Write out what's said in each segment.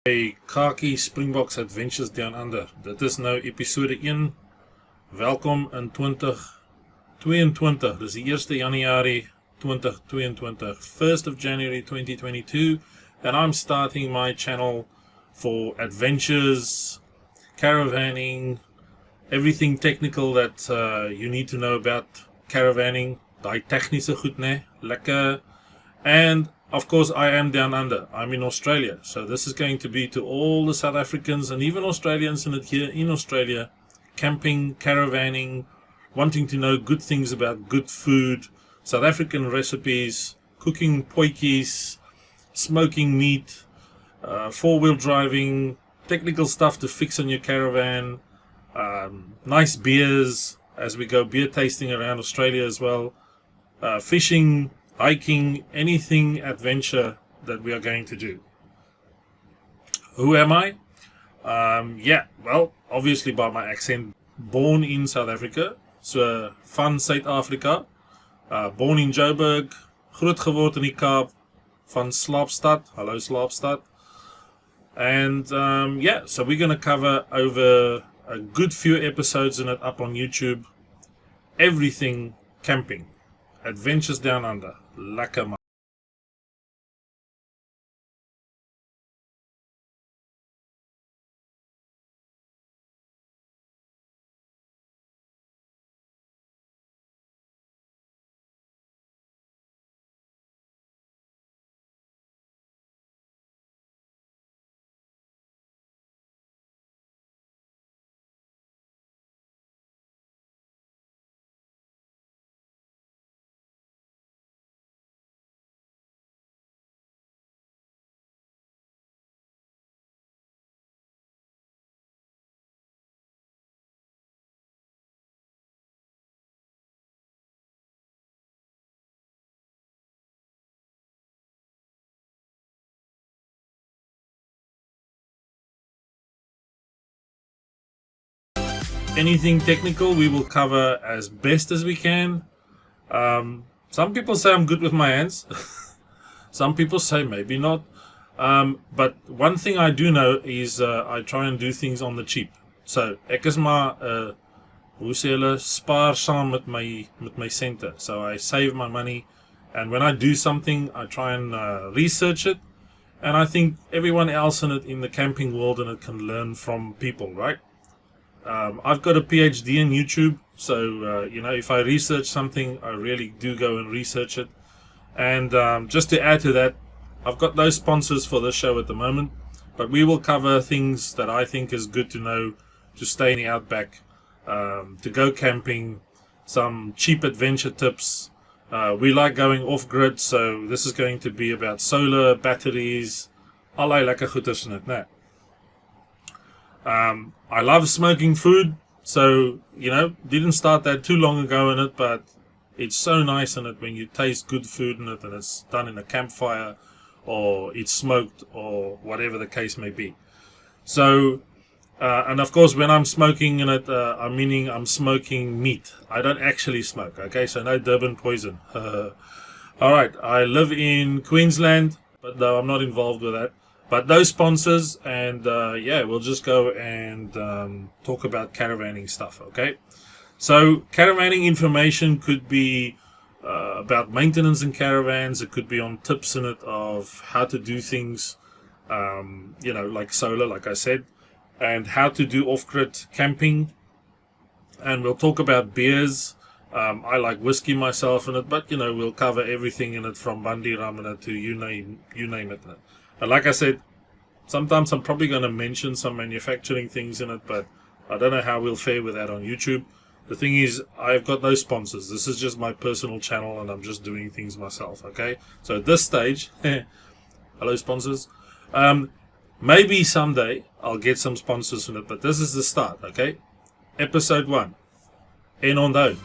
Hey, Khaki Springboks Adventures Down Under. Dit is nou episode 1. Welkom in 2022. Dis die 1 Januarie 2022. 1st of January 2022. And I'm starting my channel for adventures, caravanning, everything technical that you need to know about caravanning. Daai tegniese goed, né? Lekker. And of course, I am down under. I'm in Australia. So this is going to be to all the South Africans and even Australians here in Australia, camping, caravanning, wanting to know good things about good food, South African recipes, cooking potjies, smoking meat, four-wheel driving, technical stuff to fix on your caravan, nice beers as we go beer tasting around Australia as well, fishing, hiking, anything adventure that we are going to do. Who am I? Yeah, well, obviously by my accent, born in South Africa, so van Suid-Afrika, born in Joburg, groot geword in die Kaap, van Slaapstad, hallo Slaapstad. And yeah, so we're going to cover over a good few episodes in it up on YouTube, everything camping. Adventures Down Under. Lekker man. Anything technical we will cover as best as we can. Some people say I'm good with my hands. Some people say maybe not. But one thing I do know is I try and do things on the cheap. So ek is maar hoe sê hulle, spaarsaam met my sente. So I save my money, and when I do something I try and research it, and I think everyone else in the camping world and it can learn from people, right? I've got a PhD in YouTube, so you know, if I research something, I really do go and research it. And just to add to that, I've got no sponsors for this show at the moment, but we will cover things that I think is good to know to stay in the outback, to go camping, some cheap adventure tips. We like going off-grid, so this is going to be about solar, batteries, allerlei lekker goeders in it, né? I love smoking food, so, you know, didn't start that too long ago in it, but it's so nice in it when you taste good food in it and it's done in a campfire or it's smoked or whatever the case may be. So, and of course when I'm smoking in it, I'm meaning I'm smoking meat. I don't actually smoke, okay, so no Durban poison. Alright, I live in Queensland, but no, I'm not involved with that. But no sponsors, and yeah, we'll just go and talk about caravanning stuff, okay? So, caravanning information could be about maintenance in caravans. It could be on tips in it of how to do things, you know, like solar, like I said, and how to do off-grid camping. And we'll talk about beers. I like whiskey myself in it, but, you know, we'll cover everything in it from Bandi Ramana to you name it. And like I said, sometimes I'm probably going to mention some manufacturing things in it, but I don't know how we'll fare with that on YouTube. The thing is, I've got no sponsors. This is just my personal channel, and I'm just doing things myself, okay? So at this stage, hello sponsors, maybe someday I'll get some sponsors in it, but this is the start, okay? Episode 1. En onthou.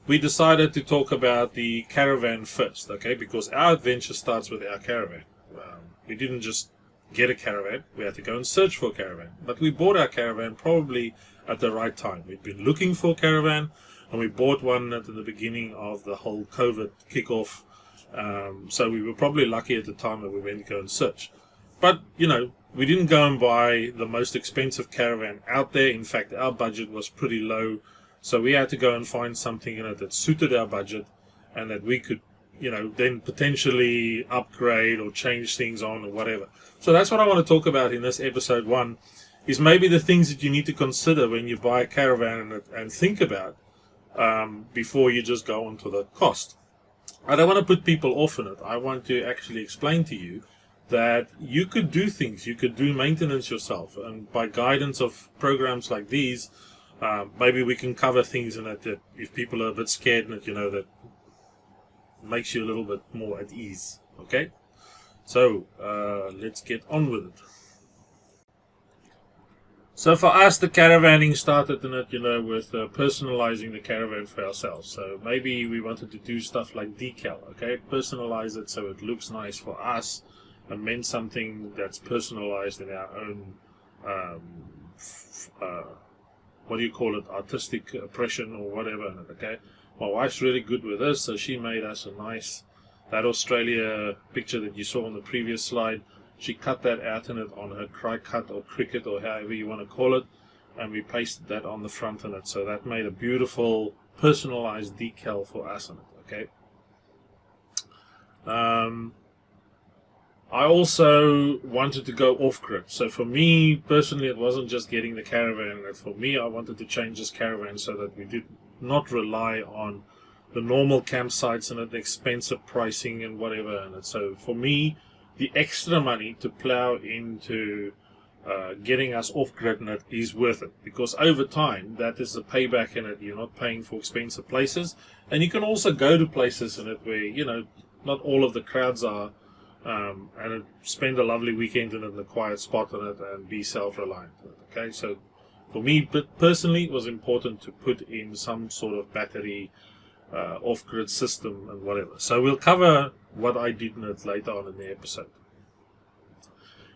we decided to talk about the caravan first, okay? Because our adventure starts with our caravan. We didn't just get a caravan, we had to go and search for a caravan. But we bought our caravan probably at the right time. We'd been looking for a caravan, and we bought one at the beginning of the whole COVID kickoff. So we were probably lucky at the time that we went to go and search. But, you know, we didn't go and buy the most expensive caravan out there. In fact, our budget was pretty low. So we had to go and find something in it that suited our budget and that we could, you know, then potentially upgrade or change things on or whatever. So that's what I want to talk about in this episode 1, is maybe the things that you need to consider when you buy a caravan and think about before you just go on to the cost. I don't want to put people off in it. I want to actually explain to you that you could do things. You could do maintenance yourself. And by guidance of programs like these, maybe we can cover things in it that if people are a bit scared in it, you know, that makes you a little bit more at ease. Okay? So, let's get on with it. So for us, the caravanning started in it, you know, with personalizing the caravan for ourselves. So maybe we wanted to do stuff like decal, okay? Personalize it so it looks nice for us and meant something that's personalized in our own, what do you call it, artistic impression or whatever, okay? My wife's really good with this, so she made us a nice, that Australia picture that you saw on the previous slide. She cut that out in it on her cry-cut or cricket or however you want to call it, and we pasted that on the front in it. So that made a beautiful personalized decal for us in it, okay? I also wanted to go off-grid. So for me, personally, it wasn't just getting the caravan. For me, I wanted to change this caravan so that we did not rely on the normal campsites and the expensive pricing and whatever in it. So for me, the extra money to plow into getting us off-grid in it is worth it, because over time that is the payback in it. You're not paying for expensive places, and you can also go to places in it where, you know, not all of the crowds are, and spend a lovely weekend in it, in a quiet spot in it, and be self-reliant. Okay, so for me personally, it was important to put in some sort of battery off-grid system and whatever. So we'll cover what I did in it later on in the episode.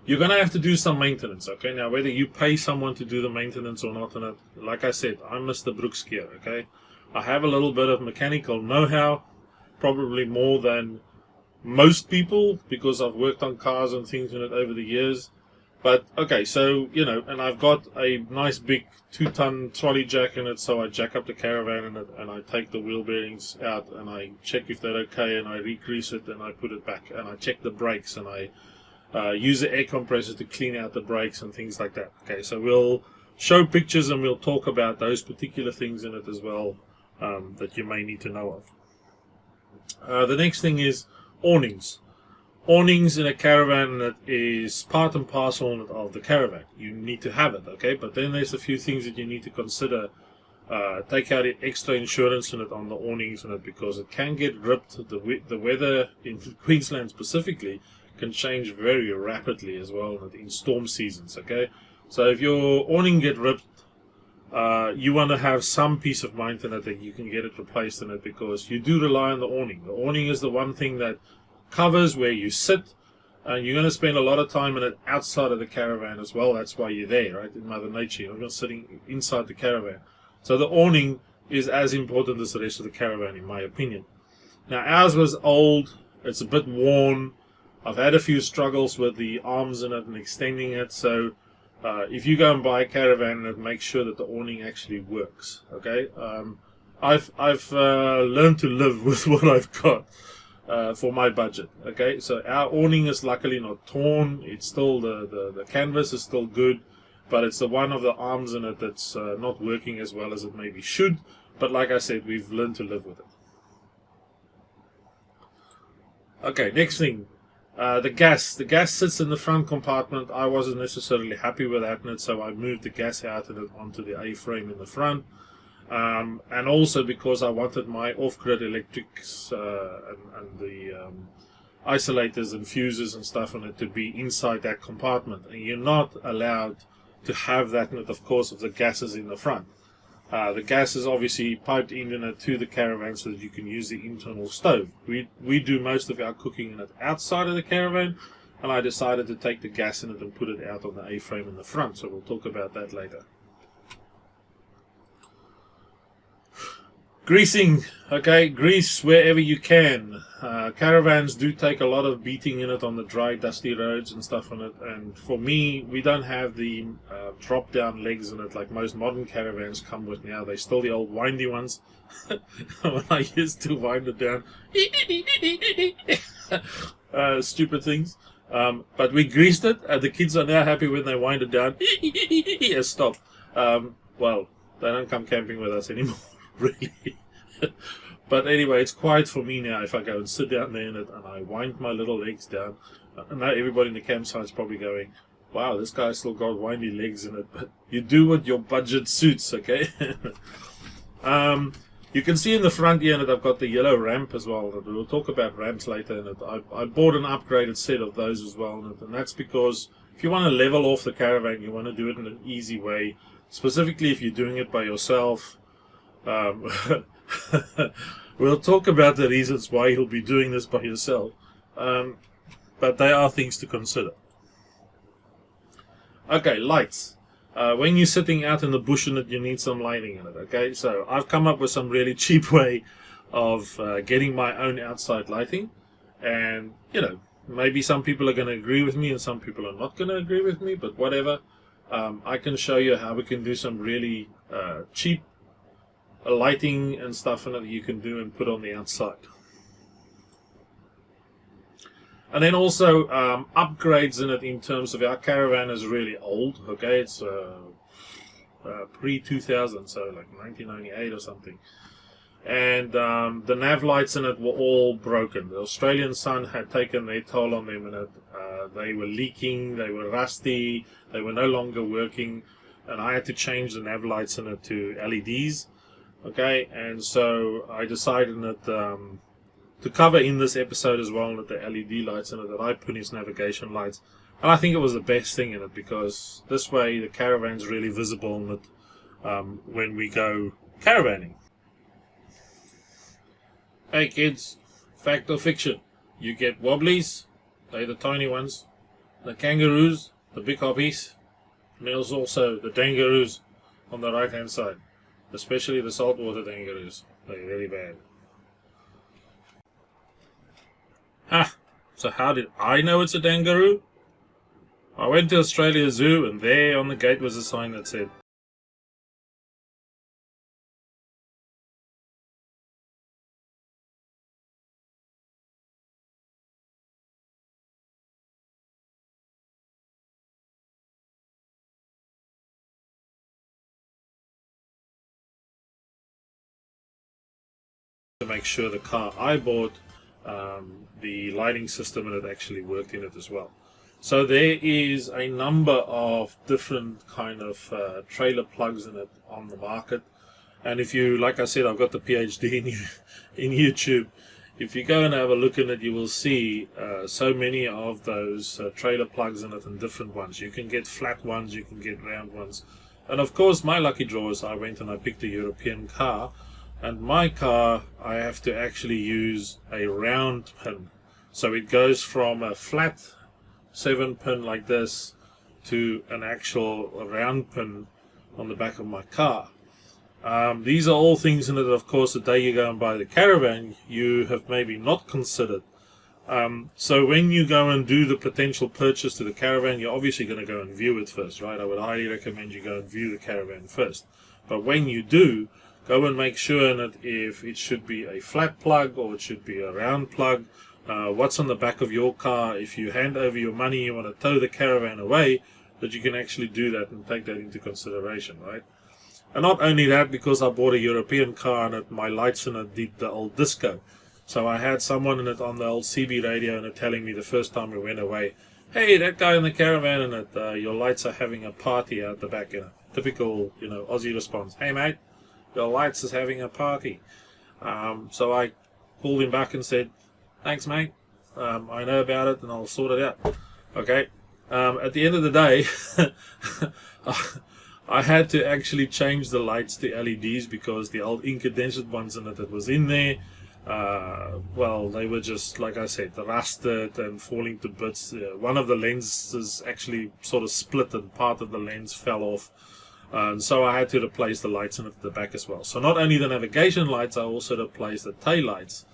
You're going to have to do some maintenance, okay? Now, whether you pay someone to do the maintenance or not in it, like I said, I'm Mr. Brooks here, okay? I have a little bit of mechanical know-how, probably more than most people, because I've worked on cars and things in it over the years. But, okay, so, you know, and I've got a nice big 2-ton trolley jack in it, so I jack up the caravan in it, and I take the wheel bearings out, and I check if they're okay, and I re-grease it, and I put it back, and I check the brakes, and I use the air compressor to clean out the brakes and things like that. Okay, so we'll show pictures, and we'll talk about those particular things in it as well, that you may need to know of. The next thing is awnings. Awnings in a caravan that is part and parcel of the caravan. You need to have it, okay? But then there's a few things that you need to consider. Take out extra insurance in it on the awnings in it, because it can get ripped. The weather in Queensland specifically can change very rapidly as well in storm seasons, okay? So if your awning get ripped, you want to have some peace of mind in it that you can get it replaced in it, because you do rely on the awning. The awning is the one thing that covers where you sit, and you're going to spend a lot of time in it outside of the caravan as well. That's why you're there, right, in Mother Nature. You're not sitting inside the caravan. So the awning is as important as the rest of the caravan, in my opinion. Now, ours was old. It's a bit worn. I've had a few struggles with the arms in it and extending it. So if you go and buy a caravan, and make sure that the awning actually works, okay? I've learned to live with what I've got. For my budget, okay? So our awning is luckily not torn. It's still, the canvas is still good, but it's the one of the arms in it that's not working as well as it maybe should. But like I said, we've learned to live with it. Okay, next thing, the gas. The gas sits in the front compartment. I wasn't necessarily happy with that in it, so I moved the gas out of it onto the A-frame in the front. And also because I wanted my off-grid electrics and the isolators and fuses and stuff in it to be inside that compartment. And you're not allowed to have that in it, of course, if the gas is in the front. The gas is obviously piped in it to the caravan so that you can use the internal stove. We do most of our cooking in it outside of the caravan, and I decided to take the gas in it and put it out on the A-frame in the front, so we'll talk about that later. Greasing, okay, grease wherever you can. Caravans do take a lot of beating in it on the dry, dusty roads and stuff on it. And for me, we don't have the drop-down legs in it like most modern caravans come with now. They're still the old windy ones. When I used to wind it down, stupid things. But we greased it, and the kids are now happy when they wind it down. Stop. Well, they don't come camping with us anymore. Really. But anyway, it's quiet for me now if I go and sit down there in it and I wind my little legs down. And now everybody in the campsite's probably going, wow, this guy's still got windy legs in it. But you do what your budget suits, okay? You can see in the front here that I've got the yellow ramp as well. We'll talk about ramps later in it. I bought an upgraded set of those as well in it, and that's because if you want to level off the caravan, you want to do it in an easy way. Specifically if you're doing it by yourself. We'll talk about the reasons why you'll be doing this by yourself, but they are things to consider. Okay, lights. When you're sitting out in the bush in it, you need some lighting in it. Okay, so I've come up with some really cheap way of getting my own outside lighting, and maybe some people are going to agree with me and some people are not going to agree with me, but whatever. I can show you how we can do some really cheap lighting and stuff in it that you can do and put on the outside. And then also upgrades in it in terms of our caravan is really old, okay, it's pre-2000, so like 1998 or something. And the nav lights in it were all broken. The Australian sun had taken their toll on them in it. They were leaking, they were rusty, they were no longer working, and I had to change the nav lights in it to LEDs. Okay, and so I decided that to cover in this episode as well that the LED lights in it that I put as navigation lights, and I think it was the best thing in it because this way the caravan's really visible in it when we go caravanning. Hey kids, fact or fiction? You get wobblies, they're the tiny ones, the kangaroos, the big hoppies, and there's also the dangaroos on the right hand side. Especially the saltwater dangaroos. They're really bad. So how did I know it's a dangaroo? I went to Australia Zoo and there on the gate was a sign that said to make sure the car I bought, the lighting system in it actually worked in it as well. So there is a number of different kind of trailer plugs in it on the market, and if you, like I said, I've got the PhD in YouTube. If you go and have a look in it, you will see so many of those trailer plugs in it and different ones. You can get flat ones, you can get round ones, and of course my lucky draw is I went and I picked a European car. And my car, I have to actually use a round pin. So it goes from a flat 7-pin like this to an actual round pin on the back of my car. These are all things in it, of course, the day you go and buy the caravan, you have maybe not considered. So when you go and do the potential purchase to the caravan, you're obviously going to go and view it first, right? I would highly recommend you go and view the caravan first. But when you do, go and make sure that if it should be a flat plug or it should be a round plug, what's on the back of your car. If you hand over your money, you want to tow the caravan away, that you can actually do that and take that into consideration, right? And not only that, because I bought a European car and my lights in it did the old disco. So I had someone in it on the old CB radio and it telling me the first time we went away, hey, that guy in the caravan in it, your lights are having a party out the back. Typical, Aussie response. Hey, mate. Your lights is having a party. So I called him back and said, thanks mate, I know about it and I'll sort it out. Okay, at the end of the day, I had to actually change the lights to LEDs because the old incandescent ones in it that was in there, well, they were just, like I said, rusted and falling to bits. One of the lenses actually sort of split and part of the lens fell off. And so I had to replace the lights in it at the back as well. So not only the navigation lights, I also replaced the tail lights.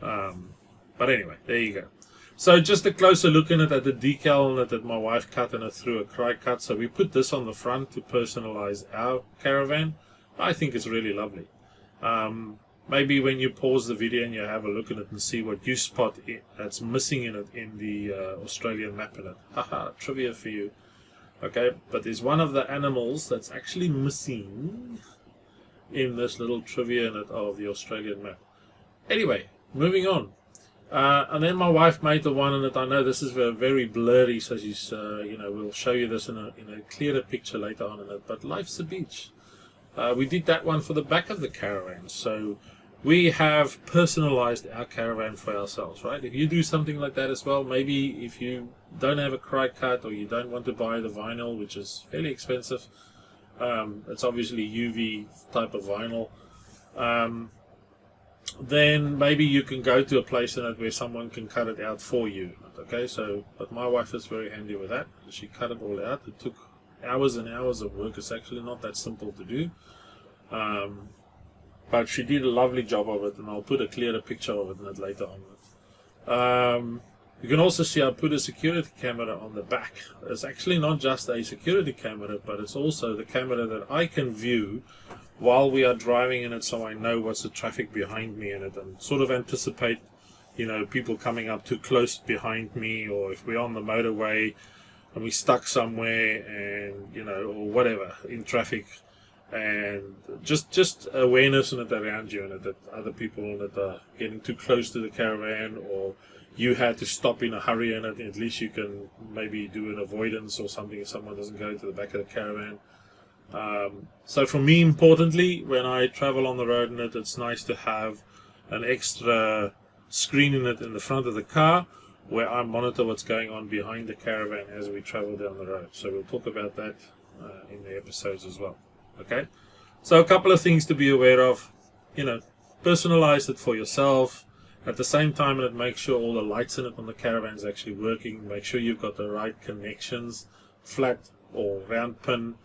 But anyway, there you go. So just a closer look in it at the decal that my wife cut and it through a cry cut. So we put this on the front to personalize our caravan. I think it's really lovely. Maybe when you pause the video and you have a look at it and see what you spot that's missing in it in the Australian map in it. Haha, trivia for you. Okay, but there's one of the animals that's actually missing in this little trivia in it of the Australian map. Anyway, moving on. And then my wife made the one in it. I know this is very blurry, so she's, we'll show you this in a clearer picture later on in it. But life's a beach. We did that one for the back of the caravan. So we have personalized our caravan for ourselves, right? If you do something like that as well, maybe if you don't have a cry cut or you don't want to buy the vinyl, which is fairly expensive, it's obviously UV type of vinyl, then maybe you can go to a place in it where someone can cut it out for you. Okay, so, but my wife is very handy with that. She cut it all out. It took hours and hours of work. It's actually not that simple to do. But she did a lovely job of it, and I'll put a clearer picture of it later on. You can also see I put a security camera on the back. It's actually not just a security camera, but it's also the camera that I can view while we are driving in it, so I know what's the traffic behind me in it and sort of anticipate, people coming up too close behind me, or if we're on the motorway and we're stuck somewhere and, or whatever in traffic. And just awareness in it around you, and that other people in it are getting too close to the caravan, or you had to stop in a hurry in it. At least you can maybe do an avoidance or something if someone doesn't go to the back of the caravan. So for me, importantly, when I travel on the road in it, it's nice to have an extra screen in it in the front of the car where I monitor what's going on behind the caravan as we travel down the road. So we'll talk about that in the episodes as well. Okay, so a couple of things to be aware of. Personalize it for yourself. At the same time, and make sure all the lights in it on the caravan is actually working. Make sure you've got the right connections, flat or round pin.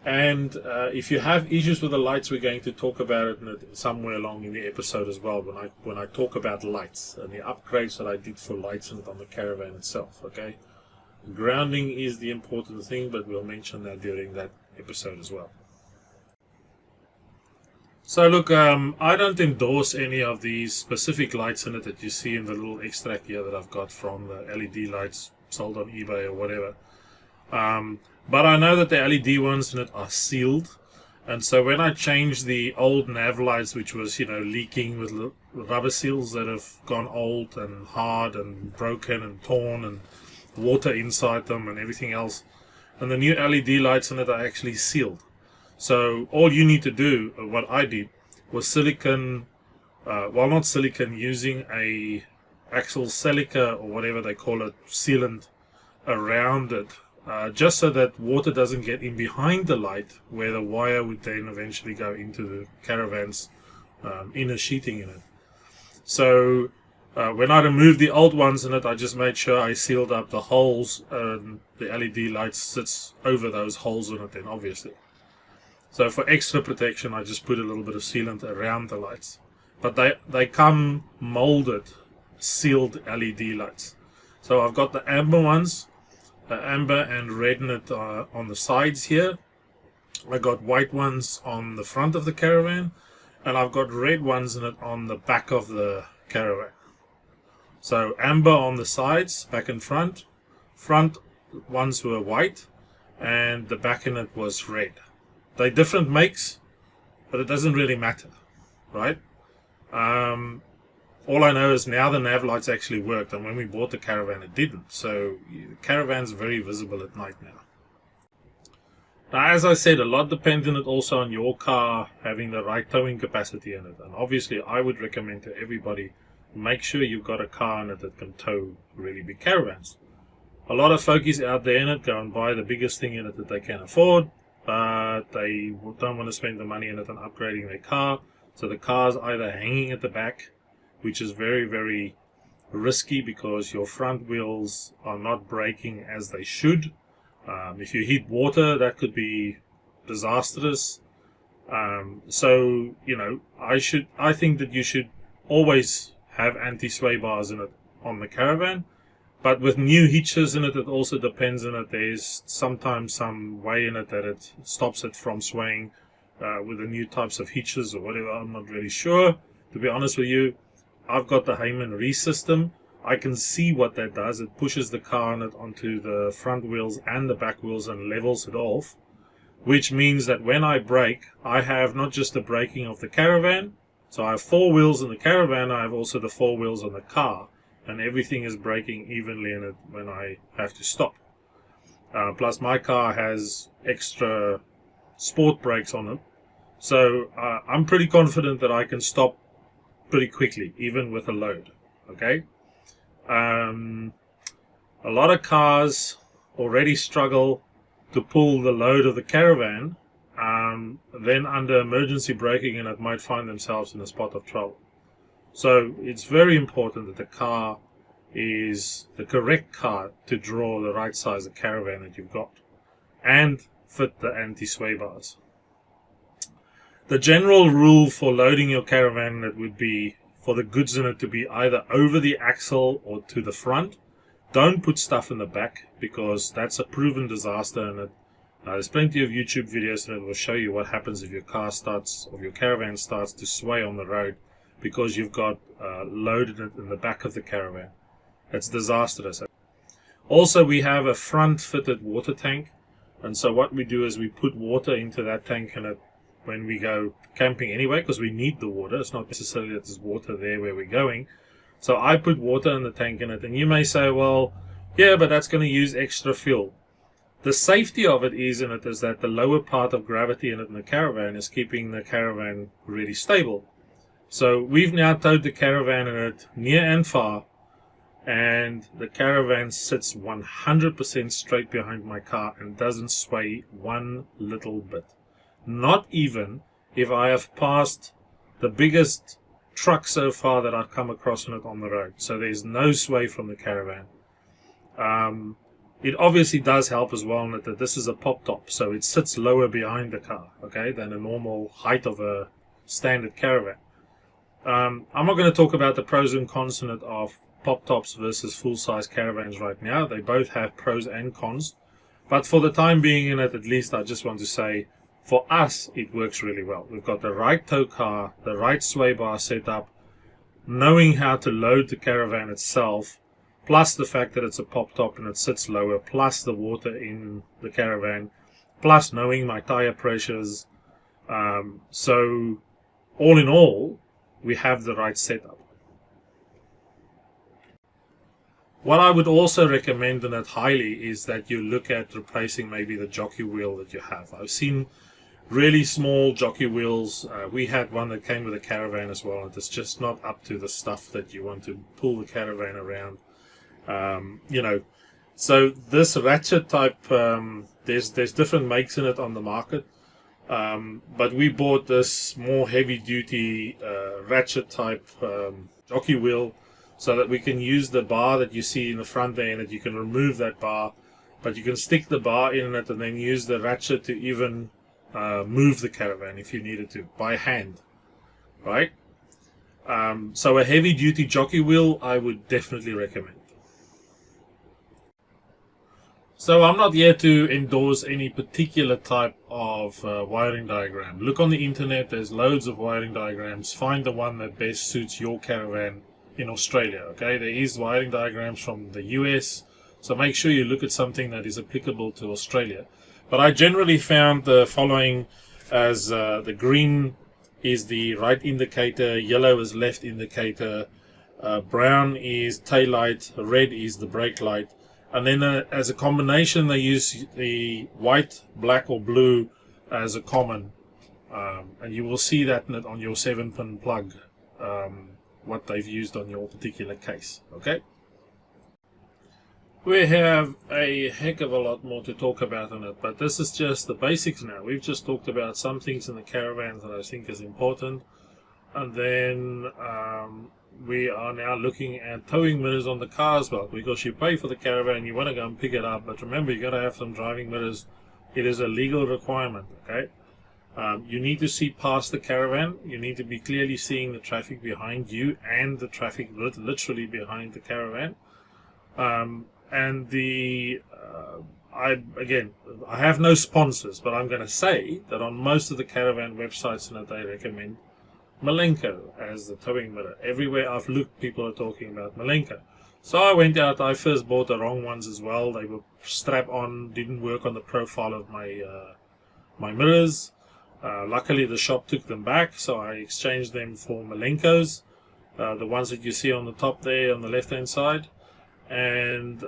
And if you have issues with the lights, we're going to talk about it somewhere along in the episode as well, when I talk about lights and the upgrades that I did for lights in it on the caravan itself. Okay, grounding is the important thing, but we'll mention that during that episode as well. So look, I don't endorse any of these specific lights in it that you see in the little extract here that I've got from the LED lights sold on eBay or whatever. But I know that the LED ones in it are sealed, and so when I changed the old nav lights, which was leaking with rubber seals that have gone old and hard and broken and torn and water inside them and everything else, and the new LED lights in it are actually sealed. So all you need to do, what I did, was silicone, not silicone, using a actual silica or whatever they call it, sealant around it, just so that water doesn't get in behind the light, where the wire would then eventually go into the caravan's inner sheeting in it. So when I removed the old ones in it, I just made sure I sealed up the holes, and the LED light sits over those holes in it then, obviously. So for extra protection, I just put a little bit of sealant around the lights. But they come molded, sealed LED lights. So I've got the amber ones, amber and red in it on the sides here. I got white ones on the front of the caravan, and I've got red ones in it on the back of the caravan. So amber on the sides, back and front. Front ones were white, and the back in it was red. They're different makes, but it doesn't really matter, right? All I know is now the nav lights actually worked, and when we bought the caravan it didn't. So the caravan's very visible at night now. Now, as I said, a lot dependent also on your car having the right towing capacity in it. And obviously I would recommend to everybody, make sure you've got a car in it that can tow really big caravans. A lot of folkies out there in it go and buy the biggest thing in it that they can afford, but they don't want to spend the money in it on upgrading their car. So the car's either hanging at the back, which is very, very risky because your front wheels are not braking as they should. If you hit water, that could be disastrous. So, you know, I think that you should always have anti-sway bars in it on the Caravan. But with new hitches in it, it also depends on it. There's sometimes some way in it that it stops it from swaying with the new types of hitches or whatever. I'm not really sure. To be honest with you, I've got the Heyman Re system. I can see what that does. It pushes the car on it onto the front wheels and the back wheels and levels it off, which means that when I brake, I have not just the braking of the Caravan. So I have 4 wheels in the Caravan. I have also the 4 wheels on the car. And everything is braking evenly in it when I have to stop. Plus my car has extra sport brakes on it. So I'm pretty confident that I can stop pretty quickly, even with a load. Okay? A lot of cars already struggle to pull the load of the Caravan. Then under emergency braking, and it might find themselves in a spot of trouble. So it's very important that the car is the correct car to draw the right size of Caravan that you've got and fit the anti-sway bars. The general rule for loading your Caravan, that would be for the goods in it to be either over the axle or to the front. Don't put stuff in the back because that's a proven disaster in it. There's plenty of YouTube videos that will show you what happens if your car starts, or your Caravan starts to sway on the road, because you've got loaded it in the back of the Caravan. It's disastrous. Also, we have a front fitted water tank, and so what we do is we put water into that tank in it when we go camping anyway, because we need the water. It's not necessarily that there's water there where we're going. So I put water in the tank in it, and you may say, well, yeah, but that's going to use extra fuel. The safety of it is in it is that the lower part of gravity in it in the Caravan is keeping the Caravan really stable. So we've now towed the Caravan in it near and far, and the Caravan sits 100% straight behind my car and doesn't sway one little bit. Not even if I have passed the biggest truck so far that I've come across in it on the road. So there's no sway from the Caravan. It obviously does help as well in that this is a pop top, so it sits lower behind the car, okay, than a normal height of a standard Caravan. I'm not going to talk about the pros and cons in it of pop tops versus full-size Caravans right now. They both have pros and cons. But for the time being in it, at least, I just want to say, for us, it works really well. We've got the right tow car, the right sway bar set up, knowing how to load the Caravan itself, plus the fact that it's a pop top and it sits lower, plus the water in the Caravan, plus knowing my tire pressures. So, all in all, we have the right setup. What I would also recommend in it highly is that you look at replacing maybe the jockey wheel that you have. I've seen really small jockey wheels. We had one that came with a Caravan as well, and it's just not up to the stuff that you want to pull the Caravan around. So this ratchet type, there's different makes in it on the market. But we bought this more heavy duty ratchet type jockey wheel, so that we can use the bar that you see in the front there, and that you can remove that bar, but you can stick the bar in it and then use the ratchet to even move the Caravan if you needed to by hand, right? So a heavy duty jockey wheel I would definitely recommend. So I'm not here to endorse any particular type of wiring diagram. Look on the internet, there's loads of wiring diagrams. Find the one that best suits your Caravan in Australia, okay? There is wiring diagrams from the US, so make sure you look at something that is applicable to Australia. But I generally found the following as the green is the right indicator, yellow is left indicator, brown is tail light, red is the brake light, and then as a combination they use the white, black or blue as a common, and you will see that on your 7-pin plug, what they've used on your particular case, okay? We have a heck of a lot more to talk about on it, but this is just the basics now. We've just talked about some things in the caravan that I think is important, and then we are now looking at towing mirrors on the car as well, because you pay for the caravan, you want to go and pick it up, but remember, you got to have some driving mirrors. It is a legal requirement, okay? You need to see past the caravan. You need to be clearly seeing the traffic behind you and the traffic literally behind the caravan. And I have no sponsors, but I'm going to say that on most of the caravan websites they recommend Malenko as the towing mirror. Everywhere I've looked, people are talking about Malenko. So I went out, I first bought the wrong ones as well. They were strap-on, didn't work on the profile of my mirrors. Luckily the shop took them back, so I exchanged them for Malenkos, the ones that you see on the top there on the left-hand side. And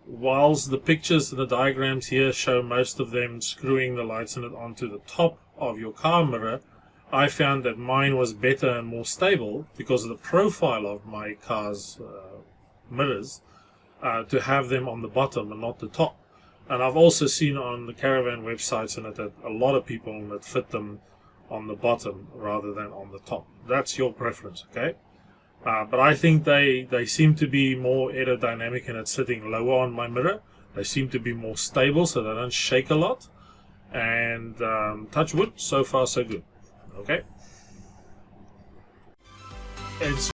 whilst the pictures and the diagrams here show most of them screwing the lights in it onto the top of your car mirror, I found that mine was better and more stable because of the profile of my car's mirrors, to have them on the bottom and not the top. And I've also seen on the caravan websites that a lot of people that fit them on the bottom rather than on the top. That's your preference, okay? But I think they seem to be more aerodynamic and it's sitting lower on my mirror. They seem to be more stable so they don't shake a lot. And touch wood, so far so good. Okay? It's